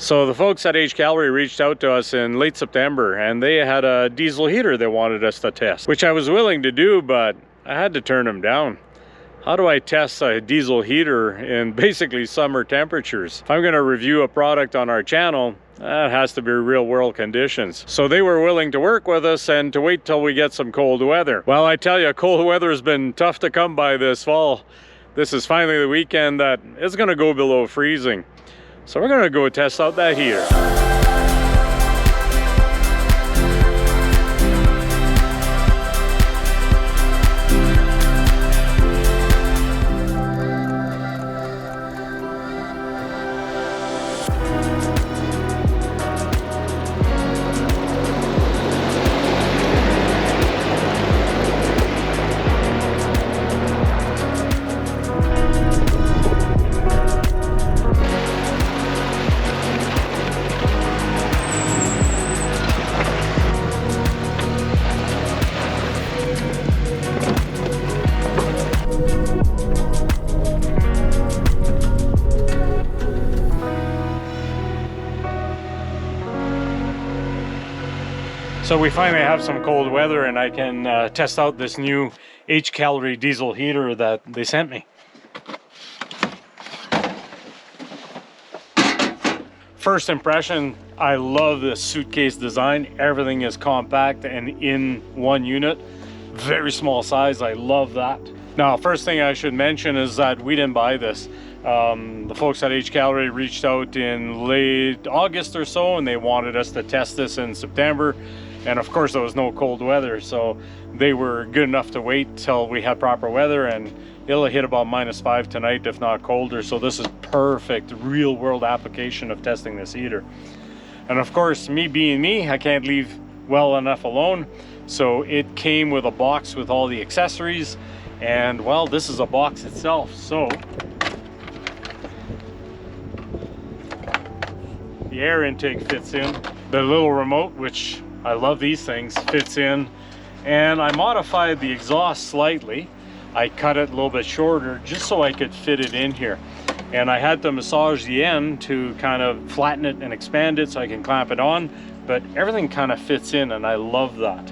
So the folks at Hcalory reached out to us in late September, and they had a diesel heater they wanted us to test, which I was willing to do, but I had to turn them down. How do I test a diesel heater in basically summer temperatures? If I'm going to review a product on our channel, that has to be real world conditions. So they were willing to work with us and to wait till we get some cold weather. Well, I tell you, cold weather has been tough to come by this fall. This is finally the weekend that it's going to go below freezing. So we're going to go test out that heater. So we finally have some cold weather and I can test out this new Hcalory diesel heater that they sent me. First impression, I love this suitcase design. Everything is compact and in one unit. Very small size, I love that. Now, first thing I should mention is that we didn't buy this. The folks at Hcalory reached out in late August or so and they wanted us to test this in September. And of course there was no cold weather, so they were good enough to wait till we had proper weather, and it'll hit about -5 tonight, if not colder. So this is perfect real world application of testing this heater. And of course, me being me, I can't leave well enough alone. So it came with a box with all the accessories, and well, this is a box itself. So the air intake fits in, the little remote, which I love these things, fits in, and I modified the exhaust slightly. I cut it a little bit shorter just so I could fit it in here, and I had to massage the end to kind of flatten it and expand it so I can clamp it on, but everything kind of fits in and I love that.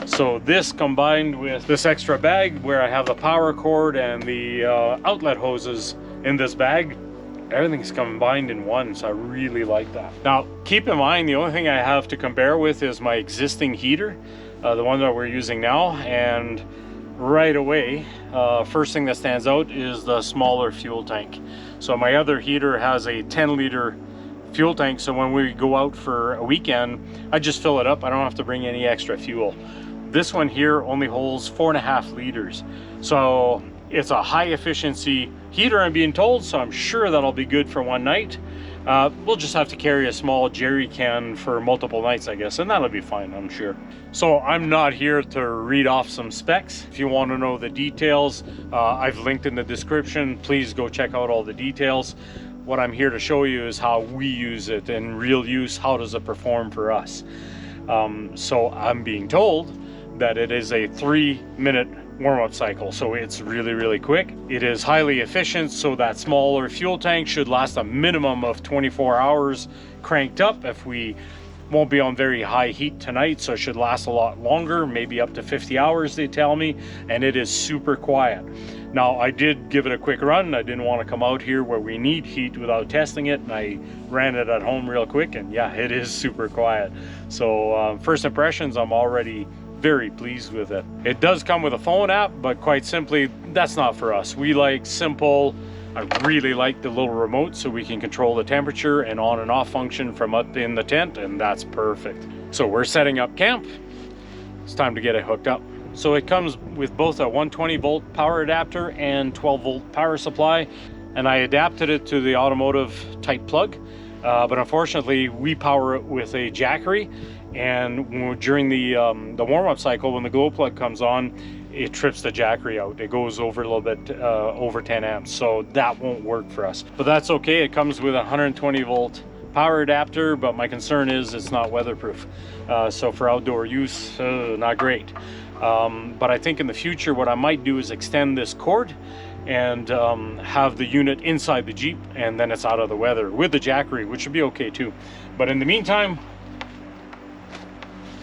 So this combined with this extra bag where I have the power cord and the outlet hoses in this bag, everything's combined in one, so I really like that. Now, keep in mind, the only thing I have to compare with is my existing heater, the one that we're using now, and right away, first thing that stands out is the smaller fuel tank. So my other heater has a 10-liter fuel tank, so when we go out for a weekend, I just fill it up. I don't have to bring any extra fuel. This one here only holds 4.5 liters. So it's a high efficiency heater, I'm being told, so I'm sure that'll be good for one night. We'll just have to carry a small jerry can for multiple nights, I guess, and that'll be fine, I'm sure. So I'm not here to read off some specs. If you want to know the details, I've linked in the description. Please go check out all the details. What I'm here to show you is how we use it in real use. How does it perform for us? So I'm being told that it is a 3-minute warm-up cycle, so it's really quick. It is highly efficient, so that smaller fuel tank should last a minimum of 24 hours cranked up. If we won't be on very high heat tonight, so it should last a lot longer, maybe up to 50 hours they tell me, and it is super quiet. Now, I did give it a quick run. I didn't want to come out here where we need heat without testing it, and I ran it at home real quick, and yeah, it is super quiet. So first impressions, I'm already very pleased with it. It does come with a phone app, but quite simply, that's not for us. We like simple. I really like the little remote so we can control the temperature and on and off function from up in the tent, and that's perfect. So we're setting up camp. It's time to get it hooked up. So it comes with both a 120 volt power adapter and 12 volt power supply, and I adapted it to the automotive type plug, but unfortunately we power it with a Jackery, and during the warm-up cycle, when the glow plug comes on, it trips the Jackery out. It goes over a little bit over 10 amps, so that won't work for us, but that's okay. It comes with a 120 volt power adapter, but my concern is it's not weatherproof, so for outdoor use, not great. But I think in the future what I might do is extend this cord and have the unit inside the Jeep, and then it's out of the weather with the Jackery, which would be okay too. But in the meantime,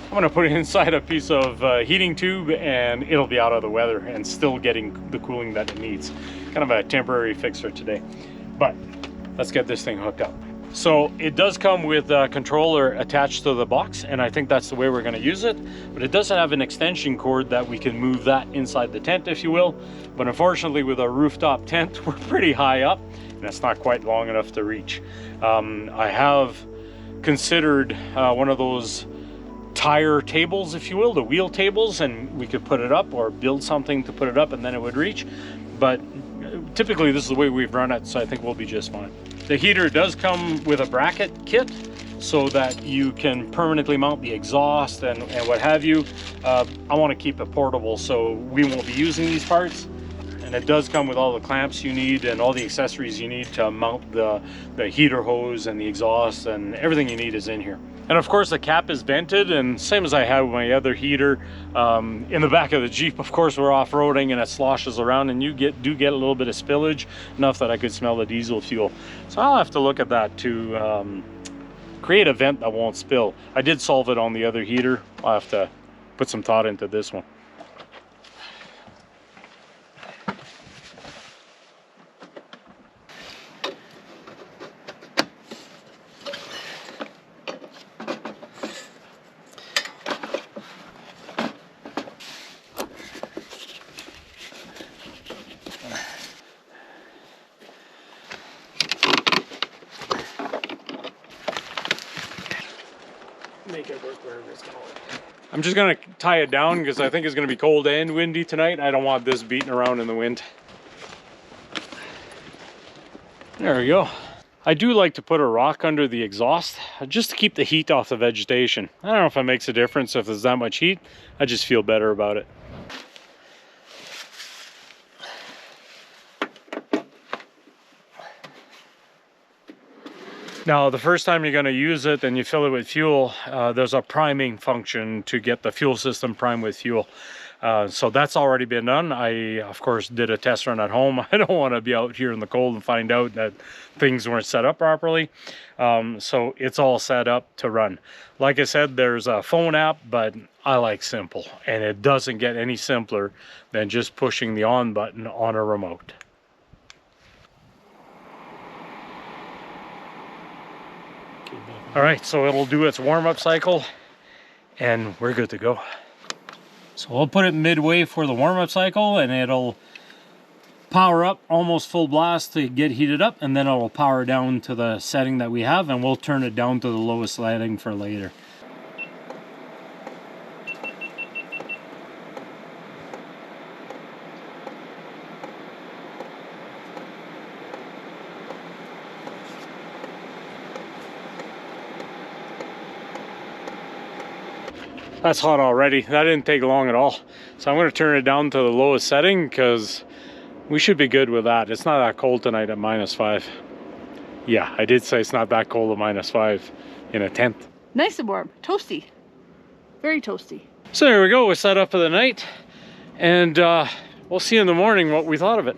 I'm gonna put it inside a piece of heating tube, and it'll be out of the weather and still getting the cooling that it needs. Kind of a temporary fix for today. But let's get this thing hooked up. So it does come with a controller attached to the box, and I think that's the way we're going to use it. But it does have an extension cord that we can move that inside the tent, if you will. But unfortunately, with a rooftop tent, we're pretty high up, and it's not quite long enough to reach. I have considered one of those tire tables, if you will, the wheel tables, and we could put it up or build something to put it up, and then it would reach. But typically, this is the way we've run it, so I think we'll be just fine. The heater does come with a bracket kit so that you can permanently mount the exhaust and what have you. I want to keep it portable, so we won't be using these parts. And it does come with all the clamps you need and all the accessories you need to mount the heater hose and the exhaust, and everything you need is in here. And of course the cap is vented, and same as I had with my other heater. In the back of the Jeep, of course, we're off-roading and it sloshes around, and you do get a little bit of spillage, enough that I could smell the diesel fuel. So I'll have to look at that to create a vent that won't spill. I did solve it on the other heater. I'll have to put some thought into this one. Make it work wherever it's going. I'm just gonna tie it down because I think it's gonna be cold and windy tonight. I don't want this beating around in the wind. There we go. I do like to put a rock under the exhaust just to keep the heat off the vegetation. I don't know if it makes a difference if there's that much heat. I just feel better about it. Now, the first time you're going to use it and you fill it with fuel, there's a priming function to get the fuel system primed with fuel. So that's already been done. I, of course, did a test run at home. I don't want to be out here in the cold and find out that things weren't set up properly. So it's all set up to run. Like I said, there's a phone app, but I like simple. And it doesn't get any simpler than just pushing the on button on a remote. All right, so it'll do its warm-up cycle and we're good to go. So we'll put it midway for the warm-up cycle, and it'll power up almost full blast to get heated up, and then it'll power down to the setting that we have, and we'll turn it down to the lowest setting for later. That's hot already. That didn't take long at all. So I'm going to turn it down to the lowest setting because we should be good with that. It's not that cold tonight at -5. Yeah, I did say it's not that cold at -5 in a tent. Nice and warm. Toasty. Very toasty. So there we go. We're set up for the night. And we'll see in the morning what we thought of it.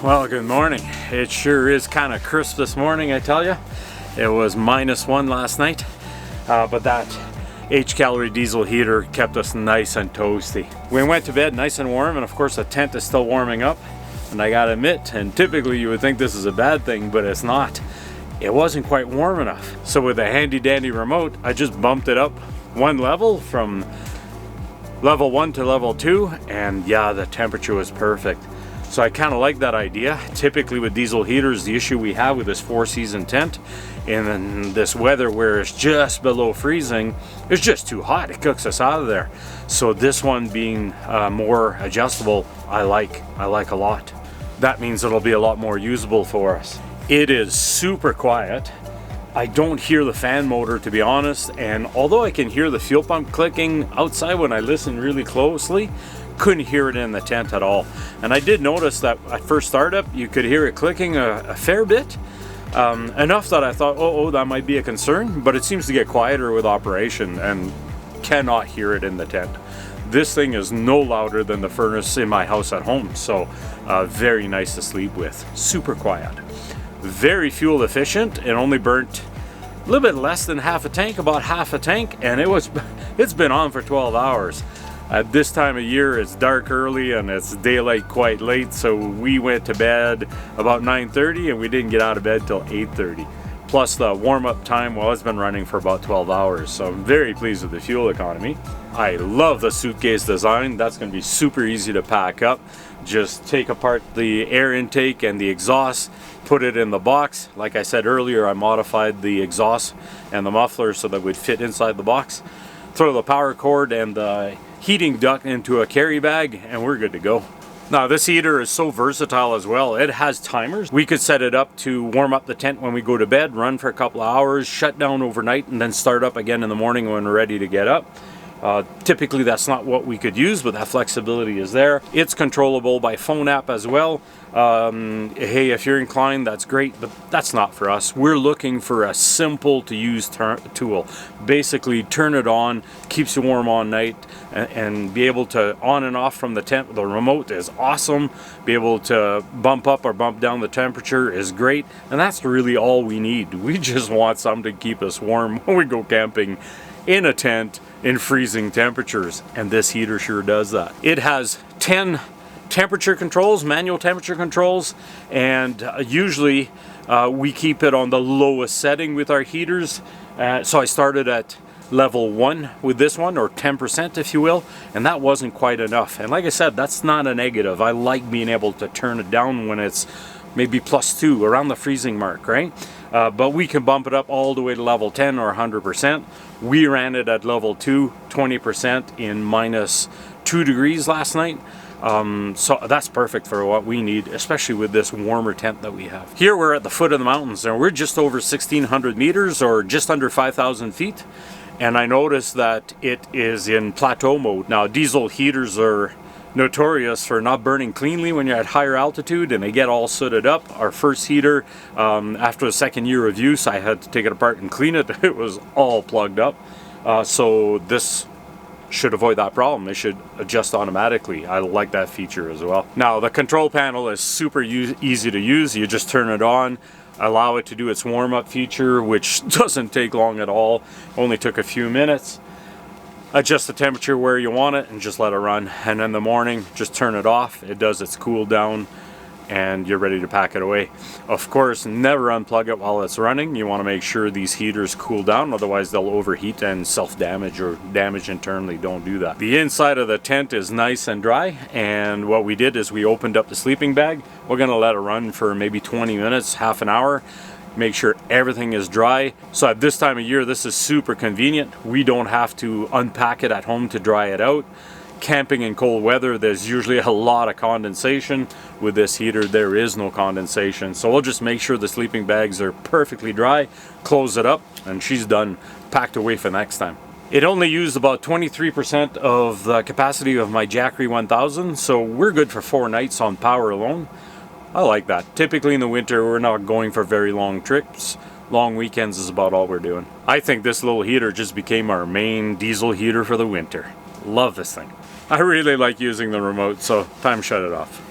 Well, good morning. It sure is kind of crisp this morning, I tell you. It was -1 last night, but that Hcalory diesel heater kept us nice and toasty. We went to bed nice and warm, and of course the tent is still warming up. And I gotta admit, and typically you would think this is a bad thing, but it's not. It wasn't quite warm enough. So with a handy dandy remote, I just bumped it up one level from level 1 to level 2, and yeah, the temperature was perfect. So I kind of like that idea. Typically with diesel heaters, the issue we have with this 4-season tent in this weather where it's just below freezing, it's just too hot. It cooks us out of there. So this one being more adjustable, I like a lot. That means it'll be a lot more usable for us. It is super quiet. I don't hear the fan motor, to be honest, and although I can hear the fuel pump clicking outside when I listen really closely, couldn't hear it in the tent at all. And I did notice that at first startup you could hear it clicking a fair bit, enough that I thought, oh, that might be a concern, but it seems to get quieter with operation and cannot hear it in the tent. This thing is no louder than the furnace in my house at home, so very nice to sleep with. Super quiet. Very fuel efficient. It only burnt a little bit less than half a tank, about half a tank, and it's been on for 12 hours. At this time of year, it's dark early and it's daylight quite late, so we went to bed about 9:30 and we didn't get out of bed till 8:30. Plus the warm-up time, well, it's been running for about 12 hours, so I'm very pleased with the fuel economy. I love the suitcase design. That's going to be super easy to pack up. Just take apart the air intake and the exhaust, put it in the box. Like I said earlier, I modified the exhaust and the muffler so that it would fit inside the box. Throw the power cord and the heating duct into a carry bag and we're good to go. Now this heater is so versatile as well. It has timers. We could set it up to warm up the tent when we go to bed, run for a couple of hours, shut down overnight, and then start up again in the morning when we're ready to get up. Typically that's not what we could use, but that flexibility is there. It's controllable by phone app as well. Hey, if you're inclined, that's great, but that's not for us. We're looking for a simple to use tool. Basically turn it on, keeps you warm all night, and be able to on and off from the tent. The remote is awesome. Be able to bump up or bump down the temperature is great, and that's really all we need. We just want something to keep us warm when we go camping in a tent in freezing temperatures, and this heater sure does that. It has 10 temperature controls, manual temperature controls, and usually we keep it on the lowest setting with our heaters. So I started at level 1 with this one, or 10% if you will, and that wasn't quite enough. And like I said, that's not a negative. I like being able to turn it down when it's maybe +2, around the freezing mark, right? But we can bump it up all the way to level 10 or 100%. We ran it at level 2, 20% in -2 degrees last night. So that's perfect for what we need, especially with this warmer tent that we have. Here we're at the foot of the mountains and we're just over 1,600 meters or just under 5,000 feet. And I noticed that it is in plateau mode. Now diesel heaters are notorious for not burning cleanly when you're at higher altitude and they get all sooted up. Our first heater, after the second year of use, I had to take it apart and clean it. It was all plugged up. So this should avoid that problem. It should adjust automatically. I like that feature as well. Now the control panel is super easy to use. You just turn it on, allow it to do its warm-up feature, which doesn't take long at all. Only took a few minutes. Adjust the temperature where you want it and just let it run, and in the morning just turn it off. It does its cool down and you're ready to pack it away. Of course, never unplug it while it's running. You want to make sure these heaters cool down, otherwise they'll overheat and self-damage or damage internally. Don't do that. The inside of the tent is nice and dry, and what we did is we opened up the sleeping bag. We're going to let it run for maybe 20 minutes, half an hour. Make sure everything is dry. So at this time of year, this is super convenient. We don't have to unpack it at home to dry it out. Camping in cold weather, there's usually a lot of condensation. With this heater, there is no condensation. So we'll just make sure the sleeping bags are perfectly dry, close it up, and she's done, packed away for next time. It only used about 23% of the capacity of my Hcalory 1000, so we're good for 4 nights on power alone. I like that. Typically in the winter, we're not going for very long trips. Long weekends is about all we're doing. I think this little heater just became our main diesel heater for the winter. Love this thing. I really like using the remote, so time to shut it off.